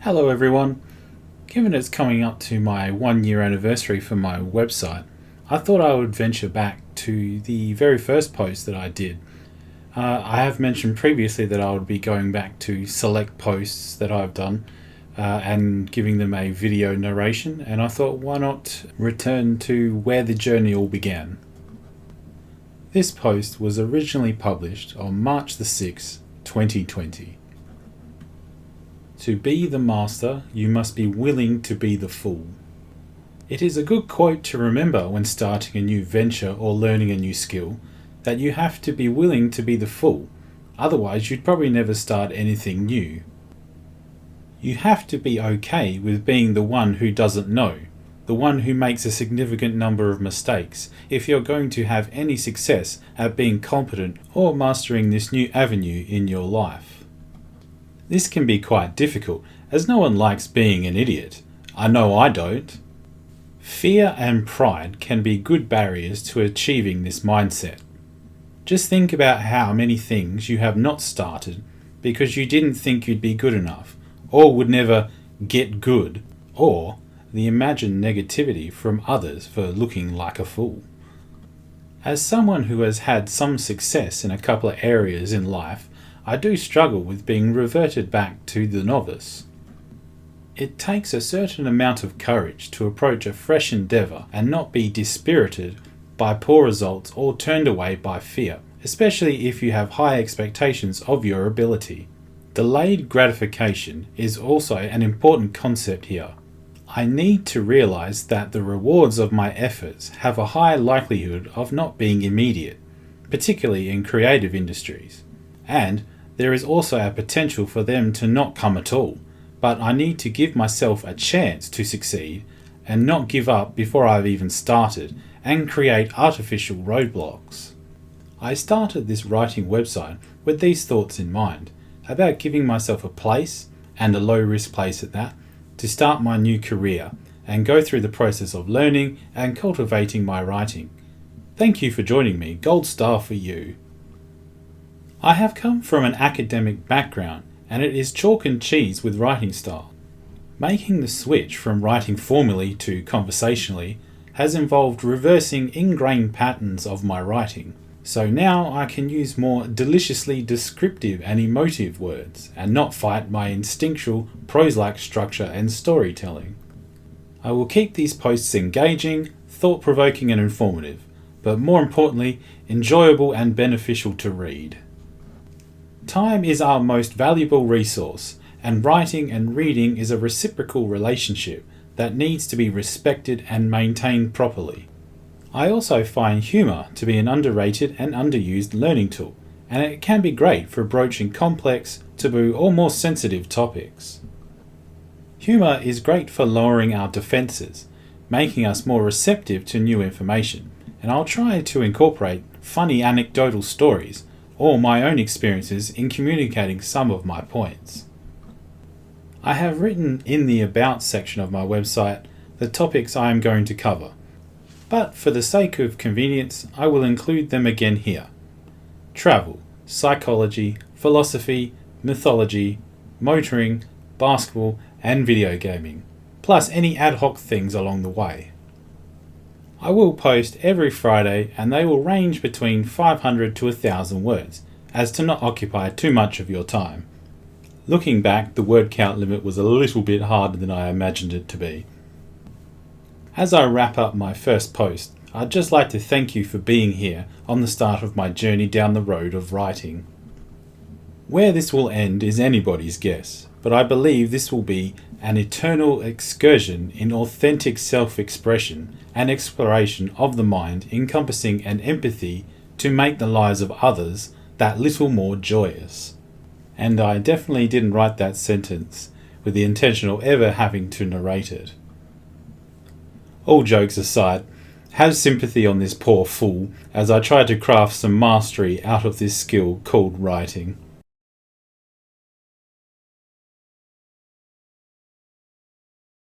Hello everyone. Given it's coming up to my 1 year anniversary for my website, I thought I would venture back to the very first post that I did. I have mentioned previously that I would be going back to select posts that I've done and giving them a video narration, and I thought why not return to where the journey all began. This post was originally published on March the 6th, 2020. To be the master, you must be willing to be the fool. It is a good quote to remember when starting a new venture or learning a new skill, that you have to be willing to be the fool, otherwise you'd probably never start anything new. You have to be okay with being the one who doesn't know, the one who makes a significant number of mistakes, if you're going to have any success at being competent or mastering this new avenue in your life. This can be quite difficult, as no one likes being an idiot. I know I don't. Fear and pride can be good barriers to achieving this mindset. Just think about how many things you have not started because you didn't think you'd be good enough, or would never get good, or the imagined negativity from others for looking like a fool. As someone who has had some success in a couple of areas in life, I do struggle with being reverted back to the novice. It takes a certain amount of courage to approach a fresh endeavour and not be dispirited by poor results or turned away by fear, especially if you have high expectations of your ability. Delayed gratification is also an important concept here. I need to realise that the rewards of my efforts have a high likelihood of not being immediate, particularly in creative industries, and there is also a potential for them to not come at all, but I need to give myself a chance to succeed and not give up before I've even started and create artificial roadblocks. I started this writing website with these thoughts in mind, about giving myself a place, and a low risk place at that, to start my new career and go through the process of learning and cultivating my writing. Thank you for joining me. Gold star for you. I have come from an academic background, and it is chalk and cheese with writing style. Making the switch from writing formally to conversationally has involved reversing ingrained patterns of my writing. So now I can use more deliciously descriptive and emotive words, and not fight my instinctual prose-like structure and storytelling. I will keep these posts engaging, thought-provoking and informative, but more importantly, enjoyable and beneficial to read. Time is our most valuable resource, and writing and reading is a reciprocal relationship that needs to be respected and maintained properly. I also find humour to be an underrated and underused learning tool, and it can be great for broaching complex, taboo or more sensitive topics. Humour is great for lowering our defences, making us more receptive to new information, and I'll try to incorporate funny anecdotal stories or my own experiences in communicating some of my points. I have written in the About section of my website the topics I am going to cover, but for the sake of convenience I will include them again here. Travel, psychology, philosophy, mythology, motoring, basketball and video gaming, plus any ad hoc things along the way. I will post every Friday, and they will range between 500 to 1,000 words, as to not occupy too much of your time. Looking back, the word count limit was a little bit harder than I imagined it to be. As I wrap up my first post, I'd just like to thank you for being here on the start of my journey down the road of writing. Where this will end is anybody's guess, but I believe this will be an eternal excursion in authentic self-expression and exploration of the mind, encompassing an empathy to make the lives of others that little more joyous. And I definitely didn't write that sentence with the intention of ever having to narrate it. All jokes aside, have sympathy on this poor fool as I try to craft some mastery out of this skill called writing.